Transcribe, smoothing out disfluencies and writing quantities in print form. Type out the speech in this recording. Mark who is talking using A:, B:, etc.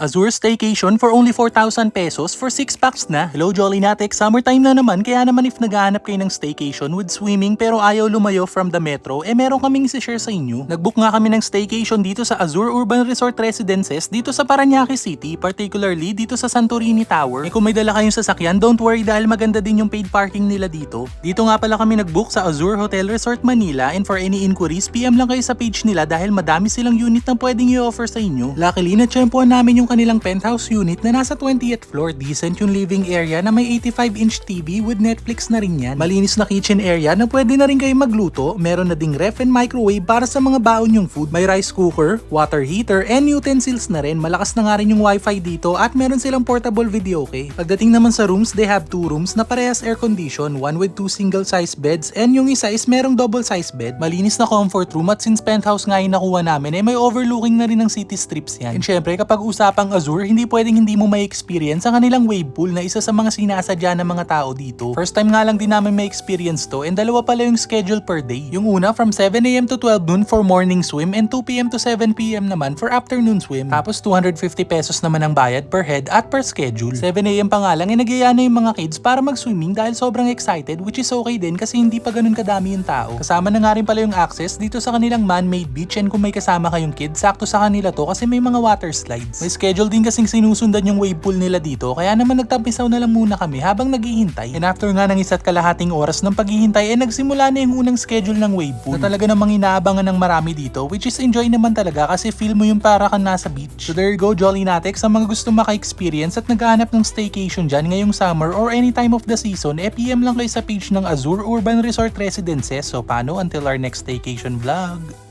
A: Azure Staycation for only 4,000 pesos for 6 packs na. Hello Jolly Natek, summertime na naman kaya naman if naghahanap kayo ng staycation with swimming pero ayaw lumayo from the metro, meron kaming isi-share sa inyo. Nagbook nga kami ng staycation dito sa Azure Urban Resort Residences dito sa Parañaque City, particularly dito sa Santorini Tower. Kung may dala kayong sasakyan, don't worry dahil maganda din yung paid parking nila dito. Dito nga pala kami nagbook sa Azure Hotel Resort Manila, and for any inquiries, PM lang kayo sa page nila dahil madami silang unit na pwedeng i-offer sa inyo. Luckily, na-tsempohan namin yung kanilang penthouse unit na nasa 20th floor. Decent yung living area na may 85-inch TV with Netflix na rin yan. Malinis na kitchen area na pwede na rin kayo magluto. Meron na ding ref and microwave para sa mga baon yung food. May rice cooker, water heater, and utensils na rin. Malakas na nga rin yung wifi dito at meron silang portable video okay. Pagdating naman sa rooms, they have 2 rooms na parehas air condition, one with 2 single size beds, and yung isa is merong double size bed. Malinis na comfort room, at since penthouse nga yung nakuha namin, may overlooking na rin ng city strips yan. And syempre, kapag usapang Azure, hindi pwedeng hindi mo may experience ang kanilang wave pool na isa sa mga sinasadya ng mga tao dito. First time nga lang din namin may experience to, and dalawa pala yung schedule per day. Yung una from 7 AM to 12 noon for morning swim, and 2 PM to 7 PM naman for afternoon swim. Tapos 250 pesos naman ang bayad per head at per schedule. 7 AM pa nga lang, nagyaya na yung mga kids para mag-swimming dahil sobrang excited, which is okay din kasi hindi pa ganun kadami yung tao. Kasama na nga rin pala yung access dito sa kanilang man-made beach, and kung may kasama kayong kids, sakto sa kanila to kasi may mga water slides. May schedule din kasing sinusundan yung wave pool nila dito, kaya naman nagtampisaw na lang muna kami habang naghihintay. And after nga ng 1.5 oras ng paghihintay, nagsimula na yung unang schedule ng wave pool na talaga namang inaabangan ng marami dito, which is enjoy naman talaga kasi feel mo yung para kang nasa beach. So there you go Jolly Natek, sa mga gusto maka-experience at naghahanap ng staycation dyan ngayong summer or any time of the season, PM lang kayo sa page ng Azure Urban Resort Residences. So paano until our next staycation vlog?